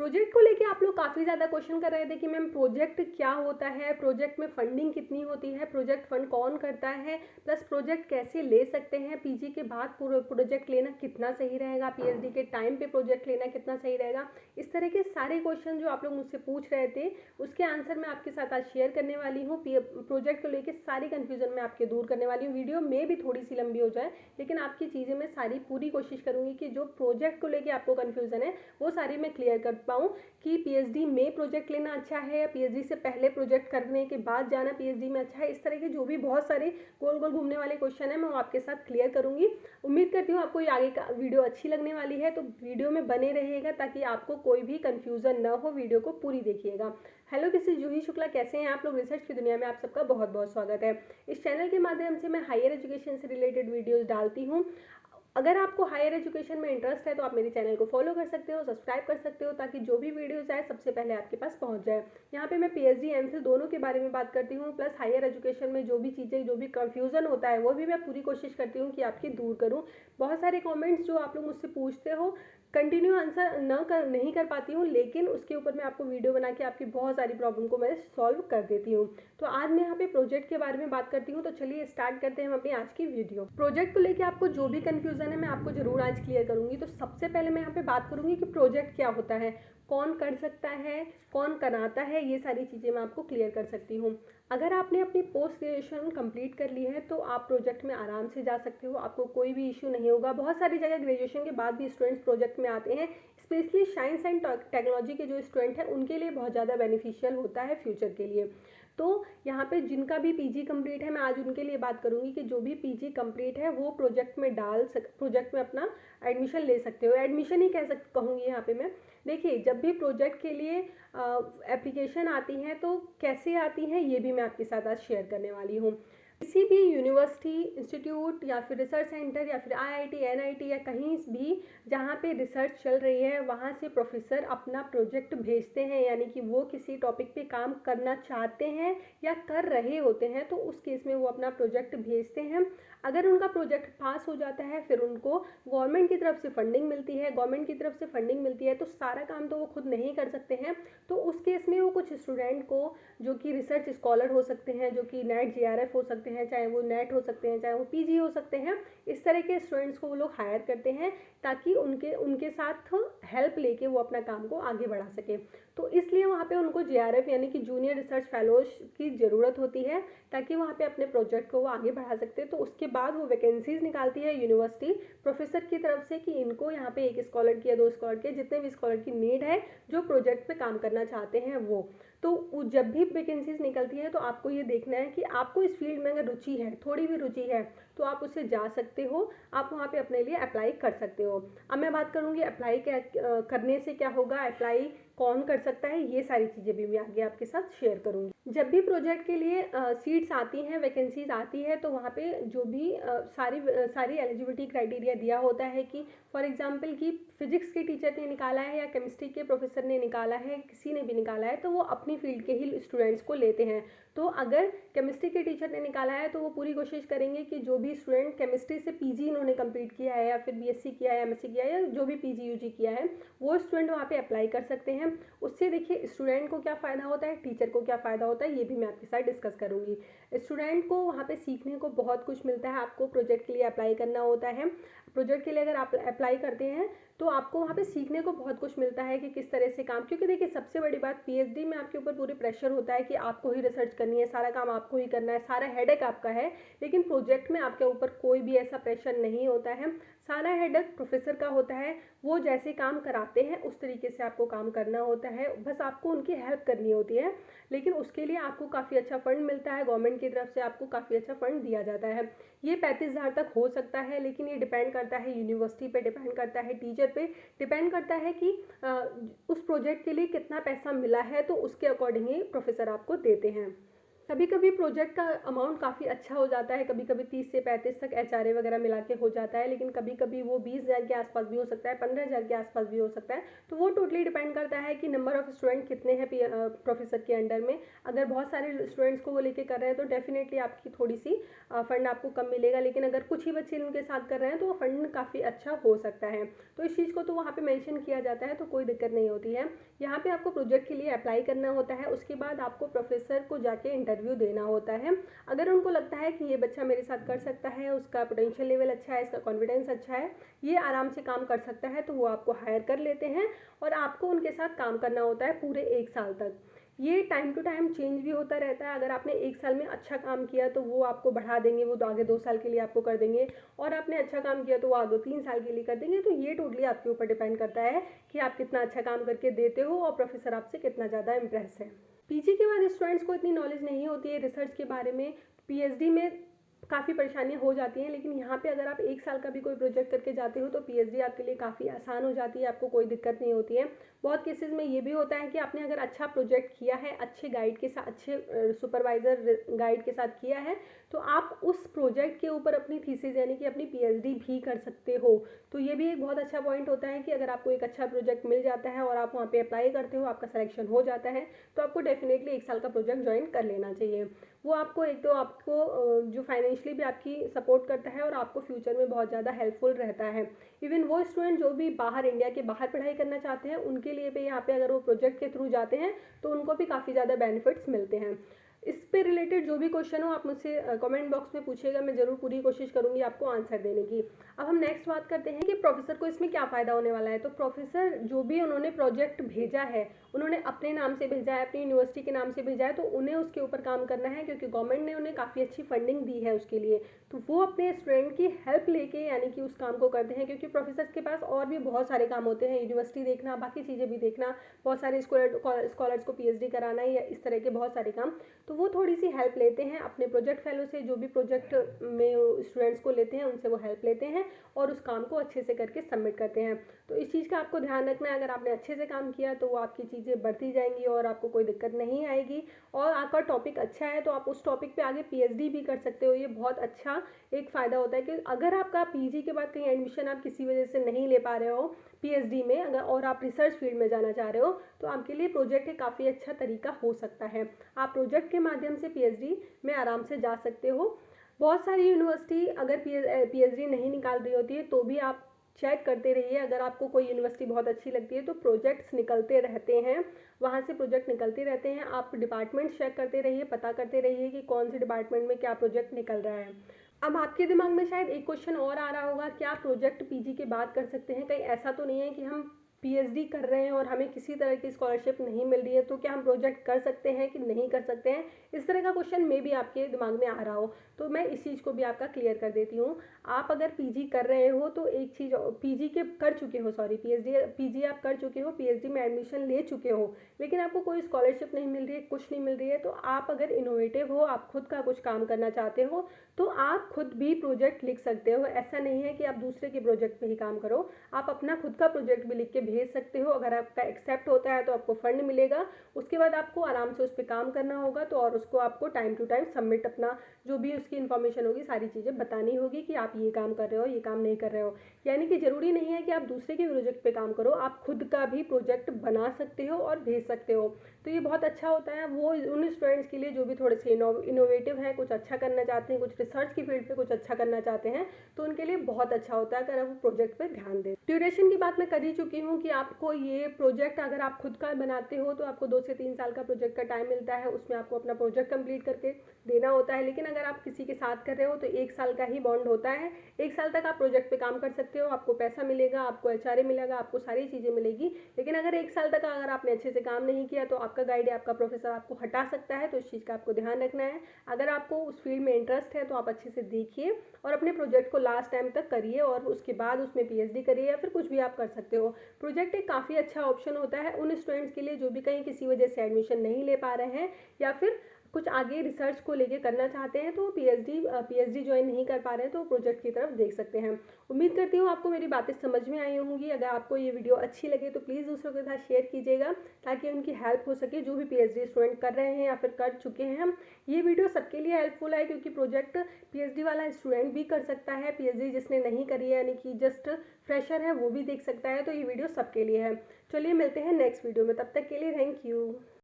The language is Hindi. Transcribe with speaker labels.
Speaker 1: प्रोजेक्ट को लेके आप लोग काफ़ी ज़्यादा क्वेश्चन कर रहे थे कि मैम प्रोजेक्ट क्या होता है, प्रोजेक्ट में फंडिंग कितनी होती है, प्रोजेक्ट फंड कौन करता है, प्लस प्रोजेक्ट कैसे ले सकते हैं, पीजी के बाद प्रोजेक्ट लेना कितना सही रहेगा, पीएचडी के टाइम पे प्रोजेक्ट लेना कितना सही रहेगा। इस तरह के सारे क्वेश्चन जो आप लोग मुझसे पूछ रहे थे उसके आंसर मैं आपके साथ आज शेयर करने वाली हूँ। प्रोजेक्ट को लेकर सारी कन्फ्यूजन मैं आपके दूर करने वाली हूँ। वीडियो में भी थोड़ी सी लंबी हो जाए लेकिन आपकी चीज़ें मैं सारी पूरी कोशिश करूँगी कि जो प्रोजेक्ट को लेकर आपको कन्फ्यूजन है वो सारी मैं क्लियर कर पाऊँ कि पीएचडी में प्रोजेक्ट लेना अच्छा है या पीएचडी से पहले प्रोजेक्ट करने के बाद जाना पीएचडी में अच्छा है। इस तरह के जो भी बहुत सारे गोल गोल घूमने वाले क्वेश्चन है मैं आपके साथ क्लियर करूंगी। उम्मीद करती हूँ आपको ये आगे का वीडियो अच्छी लगने वाली है, तो वीडियो में बने रहिएगा ताकि आपको कोई भी कंफ्यूजन ना हो। वीडियो को पूरी देखिएगा। हेलो, दिस इज जूही शुक्ला। कैसे हैं आप लोग? रिसर्च की दुनिया में आप सबका बहुत बहुत स्वागत है। इस चैनल के माध्यम से मैं हायर एजुकेशन से रिलेटेड वीडियोस डालती हूँ। अगर आपको हायर एजुकेशन में इंटरेस्ट है तो आप मेरे चैनल को फॉलो कर सकते हो, सब्सक्राइब कर सकते हो ताकि जो भी वीडियोस आए सबसे पहले आपके पास पहुंच जाए। यहाँ पे मैं पीएचडी एमफिल दोनों के बारे में बात करती हूँ, प्लस हायर एजुकेशन में जो भी चीज़ें, जो भी कंफ्यूजन होता है वो भी मैं पूरी कोशिश करती हूँ कि आपकी दूर करूँ। बहुत सारे कॉमेंट्स जो आप लोग मुझसे पूछते हो कंटिन्यू आंसर नहीं कर पाती हूँ, लेकिन उसके ऊपर मैं आपको वीडियो बना के आपकी बहुत सारी प्रॉब्लम को मैं सॉल्व कर देती हूँ। तो आज मैं यहाँ पे प्रोजेक्ट के बारे में बात करती हूँ। तो चलिए स्टार्ट करते हैं हम अपनी आज की वीडियो। प्रोजेक्ट को लेके आपको जो भी कंफ्यूजन है मैं आपको जरूर आज क्लियर करूंगी। तो सबसे पहले मैं यहाँ पे बात करूंगी कि प्रोजेक्ट क्या होता है, कौन कर सकता है, कौन कराता है, ये सारी चीज़ें मैं आपको क्लियर कर सकती हूँ। अगर आपने अपनी पोस्ट ग्रेजुएशन कंप्लीट कर ली है तो आप प्रोजेक्ट में आराम से जा सकते हो, आपको कोई भी इशू नहीं होगा। बहुत सारी जगह ग्रेजुएशन के बाद भी स्टूडेंट्स प्रोजेक्ट में आते हैं, स्पेशली साइंस एंड टेक्नोलॉजी के जो स्टूडेंट हैं उनके लिए बहुत ज़्यादा बेनिफिशियल होता है फ्यूचर के लिए। तो यहाँ पे जिनका भी पीजी कंप्लीट है मैं आज उनके लिए बात करूँगी कि जो भी पीजी कंप्लीट है वो प्रोजेक्ट में प्रोजेक्ट में अपना एडमिशन ले सकते हो। एडमिशन ही कहूँगी यहाँ पे मैं। देखिए, जब भी प्रोजेक्ट के लिए एप्लीकेशन आती हैं तो कैसे आती हैं ये भी मैं आपके साथ आज शेयर करने वाली हूँ। किसी भी यूनिवर्सिटी, इंस्टीट्यूट या फिर रिसर्च सेंटर या फिर आईआईटी, एनआईटी या कहीं भी जहाँ पे रिसर्च चल रही है वहाँ से प्रोफेसर अपना प्रोजेक्ट भेजते हैं, यानी कि वो किसी टॉपिक पे काम करना चाहते हैं या कर रहे होते हैं तो उस केस में वो अपना प्रोजेक्ट भेजते हैं। अगर उनका प्रोजेक्ट पास हो जाता है फिर उनको गवर्नमेंट की तरफ से फंडिंग मिलती है। गवर्नमेंट की तरफ से फंडिंग मिलती है तो सारा काम तो वो खुद नहीं कर सकते हैं, तो उस केस में वो कुछ स्टूडेंट को, जो कि रिसर्च स्कॉलर हो सकते हैं, जो कि नेट जेआरएफ हो सकते हैं, चाहे वो नेट हो सकते हैं, चाहे वो पीजी हो सकते हैं, इस तरह के स्टूडेंट्स को वो लोग हायर करते हैं ताकि उनके साथ हेल्प लेके वो अपना काम को आगे बढ़ा सके। तो इसलिए वहाँ पे उनको जेआरएफ यानी कि जूनियर रिसर्च फेलोज की ज़रूरत होती है ताकि वहाँ पे अपने प्रोजेक्ट को वो आगे बढ़ा सकते हैं। तो उसके बाद वो वैकेंसीज निकालती है यूनिवर्सिटी प्रोफेसर की तरफ से कि इनको यहाँ पे 1 स्कॉलर की या 2 स्कॉलर के, जितने भी स्कॉलर की नीड है जो प्रोजेक्ट पे काम करना चाहते हैं वो। तो जब भी वैकेंसीज निकलती है तो आपको ये देखना है कि आपको इस फील्ड में अगर रुचि है, थोड़ी भी रुचि है, तो आप उससे जा सकते हो, आप वहाँ पे अपने लिए अप्लाई कर सकते हो। अब मैं बात करूँगी अप्लाई क्या करने से क्या होगा, अप्लाई कौन कर सकता है, ये सारी चीज़ें भी मैं आगे आपके साथ शेयर करूँगी। जब भी प्रोजेक्ट के लिए सीट्स आती हैं, वैकेंसीज आती है, तो वहाँ पे जो भी सारी एलिजिबिलिटी क्राइटेरिया दिया होता है कि फॉर एग्जांपल कि फिजिक्स के टीचर ने निकाला है या केमिस्ट्री के प्रोफेसर ने निकाला है, किसी ने भी निकाला है, तो वो अपनी फील्ड के ही स्टूडेंट्स को लेते हैं। तो अगर केमिस्ट्री के टीचर ने निकाला है तो वो पूरी कोशिश करेंगे कि जो भी स्टूडेंट केमिस्ट्री से पीजी इन्होंने कंप्लीट किया है या फिर बीएससी किया है, एमएससी किया है या जो भी पीजी यूजी किया है, वो स्टूडेंट वहाँ पे अप्लाई कर सकते हैं। उससे देखिए स्टूडेंट को क्या फ़ायदा होता है, टीचर को क्या फ़ायदा होता है, ये भी मैं आपके साथ डिस्कस करूँगी। स्टूडेंट को वहाँ पे सीखने को बहुत कुछ मिलता है। आपको प्रोजेक्ट के लिए अप्लाई करना होता है, प्रोजेक्ट के लिए अगर आप अप्लाई करते हैं तो आपको वहाँ पे सीखने को बहुत कुछ मिलता है कि किस तरह से काम, क्योंकि देखिए सबसे बड़ी बात पीएचडी में आपके ऊपर पूरी प्रेशर होता है कि आपको ही रिसर्च करनी है, सारा काम आपको ही करना है, सारा हेडेक आपका है। लेकिन प्रोजेक्ट में आपके ऊपर कोई भी ऐसा प्रेशर नहीं होता है, सारा हेडेक प्रोफेसर का होता है। वो जैसे काम कराते हैं उस तरीके से आपको काम करना होता है, बस आपको उनकी हेल्प करनी होती है। लेकिन उसके लिए आपको काफ़ी अच्छा फंड मिलता है, गवर्नमेंट की तरफ से आपको काफ़ी अच्छा फंड दिया जाता है। ये 35,000 तक हो सकता है, लेकिन ये डिपेंड करता है यूनिवर्सिटी पे, डिपेंड करता है टीचर पे, डिपेंड करता है कि उस प्रोजेक्ट के लिए कितना पैसा मिला है, तो उसके अकॉर्डिंग ही प्रोफेसर आपको देते हैं। कभी कभी प्रोजेक्ट का अमाउंट काफ़ी अच्छा हो जाता है, कभी कभी 30 से 35 तक एचआरए वगैरह मिला के हो जाता है, लेकिन कभी कभी वो 20,000 के आसपास भी हो सकता है, 15,000 के आसपास भी हो सकता है। तो वो टोटली डिपेंड करता है कि नंबर ऑफ स्टूडेंट कितने हैं प्रोफेसर के अंडर में। अगर बहुत सारे स्टूडेंट्स को वो लेके कर रहे हैं तो डेफिनेटली आपकी थोड़ी सी फंड आपको कम मिलेगा, लेकिन अगर कुछ ही बच्चे उनके साथ कर रहे हैं तो वो फंड काफ़ी अच्छा हो सकता है। तो इस चीज़ को तो वहाँ पे मेंशन किया जाता है, तो कोई दिक्कत नहीं होती है। यहाँ पे आपको प्रोजेक्ट के लिए अप्लाई करना होता है, उसके बाद आपको प्रोफेसर को जाके इंटरव्यू देना होता है। अगर उनको लगता है कि ये बच्चा मेरे साथ कर सकता है, उसका पोटेंशियल लेवल अच्छा है, इसका कॉन्फिडेंस अच्छा है, ये आराम से काम कर सकता है, तो वो आपको हायर कर लेते हैं और आपको उनके साथ काम करना होता है पूरे 1 साल तक। ये टाइम टू टाइम चेंज भी होता रहता है। अगर आपने 1 साल में अच्छा काम किया तो वो आपको बढ़ा देंगे, वो आगे 2 साल के लिए आपको कर देंगे, और आपने अच्छा काम किया तो वो आगे 3 साल के लिए कर देंगे। तो ये टोटली आपके ऊपर डिपेंड करता है कि आप कितना अच्छा काम करके देते हो और प्रोफेसर आपसे कितना ज़्यादा इम्प्रेस है। पीजी के बाद स्टूडेंट्स को इतनी नॉलेज नहीं होती है रिसर्च के बारे में। पीएचडी में काफ़ी परेशानियाँ हो जाती हैं, लेकिन यहाँ पे अगर आप 1 साल का भी कोई प्रोजेक्ट करके जाते हो तो पीएचडी आपके लिए काफ़ी आसान हो जाती है, आपको कोई दिक्कत नहीं होती है। बहुत केसेस में ये भी होता है कि आपने अगर अच्छा प्रोजेक्ट किया है, अच्छे गाइड के साथ, अच्छे सुपरवाइज़र गाइड के साथ किया है, तो आप उस प्रोजेक्ट के ऊपर अपनी थीसिस यानी कि अपनी पीएचडी भी कर सकते हो। तो ये भी एक बहुत अच्छा पॉइंट होता है कि अगर आपको एक अच्छा प्रोजेक्ट मिल जाता है और आप वहाँ पे अप्लाई करते हो, आपका सिलेक्शन हो जाता है, तो आपको डेफिनेटली 1 साल का प्रोजेक्ट ज्वाइन कर लेना चाहिए। वो आपको एक तो आपको जो फाइनेंशियली भी आपकी सपोर्ट करता है और आपको फ्यूचर में बहुत ज़्यादा हेल्पफुल रहता है। इवन वो स्टूडेंट जो भी बाहर, इंडिया के बाहर पढ़ाई करना चाहते हैं, उनके लिए भी यहाँ पे अगर वो प्रोजेक्ट के थ्रू जाते हैं तो उनको भी काफ़ी ज़्यादा बेनिफिट्स मिलते हैं। इस पे रिलेटेड जो भी क्वेश्चन हो आप मुझसे कमेंट बॉक्स में पूछिएगा, मैं ज़रूर पूरी कोशिश करूँगी आपको आंसर देने की। अब हम नेक्स्ट बात करते हैं कि प्रोफेसर को इसमें क्या फ़ायदा होने वाला है। तो प्रोफेसर जो भी उन्होंने प्रोजेक्ट भेजा है, उन्होंने अपने नाम से भेजा है, अपनी यूनिवर्सिटी के नाम से भेजा है, तो उन्हें उसके ऊपर काम करना है, क्योंकि गवर्नमेंट ने उन्हें काफ़ी अच्छी फंडिंग दी है उसके लिए। तो वो अपने स्टूडेंट की हेल्प लेके यानी कि उस काम को करते हैं, क्योंकि प्रोफेसर के पास और भी बहुत सारे काम होते हैं, यूनिवर्सिटी देखना, बाकी चीज़ें भी देखना, बहुत सारे स्कॉलर्स को पीएचडी कराना या इस तरह के बहुत सारे काम। तो वो थोड़ी सी हेल्प लेते हैं अपने प्रोजेक्ट फेलो से, जो भी प्रोजेक्ट में स्टूडेंट्स को लेते हैं उनसे वो हेल्प लेते हैं और उस काम को अच्छे से करके सबमिट करते हैं। तो इस चीज़ का आपको ध्यान रखना है, अगर आपने अच्छे से काम किया तो वो आपकी चीज़ें बढ़ती जाएंगी और आपको कोई दिक्कत नहीं आएगी। और आपका टॉपिक अच्छा है तो आप उस टॉपिक पे आगे पीएचडी भी कर सकते हो। ये बहुत अच्छा एक फ़ायदा होता है कि अगर आपका पीजी के बाद कहीं एडमिशन आप किसी वजह से नहीं ले पा रहे हो पीएचडी में, अगर और आप रिसर्च फील्ड में जाना चाह रहे हो, तो आपके लिए प्रोजेक्ट एक काफ़ी अच्छा तरीका हो सकता है। आप प्रोजेक्ट के माध्यम से पीएचडी में आराम से जा सकते हो। बहुत सारी यूनिवर्सिटी अगर पीएचडी नहीं निकाल रही होती है तो भी आप चेक करते रहिए। अगर आपको कोई यूनिवर्सिटी बहुत अच्छी लगती है तो प्रोजेक्ट्स निकलते रहते हैं, वहाँ से प्रोजेक्ट निकलते रहते हैं। आप डिपार्टमेंट चेक करते रहिए, पता करते रहिए कि कौन से डिपार्टमेंट में क्या प्रोजेक्ट निकल रहा है। अब आपके दिमाग में शायद एक क्वेश्चन और आ रहा होगा, क्या प्रोजेक्ट पीजी के बाद कर सकते हैं? कहीं ऐसा तो नहीं है कि हम पीएचडी कर रहे हैं और हमें किसी तरह की स्कॉलरशिप नहीं मिल रही है, तो क्या हम प्रोजेक्ट कर सकते हैं कि नहीं कर सकते हैं? इस तरह का क्वेश्चन मे भी आपके दिमाग में आ रहा हो, तो मैं इस चीज़ को भी आपका क्लियर कर देती हूँ। आप अगर पीजी कर रहे हो तो एक चीज़, पीजी के कर चुके हो, सॉरी पीजी आप कर चुके हो, पीएचडी में एडमिशन ले चुके हो, लेकिन आपको कोई स्कॉलरशिप नहीं मिल रही है, कुछ नहीं मिल रही है, तो आप अगर इनोवेटिव हो, आप खुद का कुछ काम करना चाहते हो, तो आप खुद भी प्रोजेक्ट लिख सकते हो। ऐसा नहीं है कि आप दूसरे के प्रोजेक्ट पे ही काम करो, आप अपना खुद का प्रोजेक्ट भी लिख के भेज सकते हो। अगर आपका एक्सेप्ट होता है तो आपको फंड मिलेगा, उसके बाद आपको आराम से उस पर काम करना होगा, तो और उसको आपको टाइम टू टाइम सबमिट अपना जो भी उसकी इन्फॉर्मेशन होगी सारी चीज़ें बतानी होगी कि आप ये काम कर रहे हो, ये काम नहीं कर रहे हो। यानी कि ज़रूरी नहीं है कि आप दूसरे के प्रोजेक्ट पे काम करो, आप खुद का भी प्रोजेक्ट बना सकते हो और भेज सकते हो। तो ये बहुत अच्छा होता है वो उन स्टूडेंट्स के लिए जो भी थोड़े से इनोवेटिव हैं, कुछ अच्छा करना चाहते हैं, कुछ रिसर्च की फील्ड पे कुछ अच्छा करना चाहते हैं, तो उनके लिए बहुत अच्छा होता है अगर वो प्रोजेक्ट पे ध्यान दें। ड्यूरेशन की बात मैं कर ही चुकी हूँ कि आपको ये प्रोजेक्ट अगर आप खुद का बनाते हो तो आपको 2 से 3 साल का प्रोजेक्ट का टाइम मिलता है, उसमें आपको अपना प्रोजेक्ट कंप्लीट करके देना होता है। लेकिन अगर आप किसी के साथ कर रहे हो तो 1 साल का ही बॉन्ड होता है। 1 साल तक आप प्रोजेक्ट पे काम कर सकते हो, आपको पैसा मिलेगा, आपको एचआरए मिलेगा, आपको सारी चीज़ें मिलेगी। लेकिन अगर 1 साल तक अगर आपने अच्छे से काम नहीं किया तो आपका गाइड या आपका प्रोफेसर आपको हटा सकता है, तो इस चीज़ का आपको ध्यान रखना है। अगर आपको उस फील्ड में इंटरेस्ट है तो आप अच्छे से देखिए और अपने प्रोजेक्ट को लास्ट टाइम तक करिए और उसके बाद उसमें पीएचडी करिए या फिर कुछ भी आप कर सकते हो। प्रोजेक्ट एक काफ़ी अच्छा ऑप्शन होता है उन स्टूडेंट्स के लिए जो भी कहीं किसी वजह से एडमिशन नहीं ले पा रहे हैं या फिर कुछ आगे रिसर्च को लेके करना चाहते हैं तो पीएचडी ज्वाइन नहीं कर पा रहे हैं तो प्रोजेक्ट की तरफ देख सकते हैं। उम्मीद करती हूँ आपको मेरी बातें समझ में आई होंगी। अगर आपको ये वीडियो अच्छी लगे तो प्लीज़ दूसरों के साथ शेयर कीजिएगा ताकि उनकी हेल्प हो सके, जो भी पीएचडी स्टूडेंट कर रहे हैं या फिर कर चुके हैं। ये वीडियो सबके लिए हेल्पफुल है क्योंकि प्रोजेक्ट पीएचडी वाला स्टूडेंट भी कर सकता है, पीएचडी जिसने नहीं करी है यानी कि जस्ट फ्रेशर है वो भी देख सकता है। तो ये वीडियो सबके लिए है। चलिए मिलते हैं नेक्स्ट वीडियो में, तब तक के लिए थैंक यू।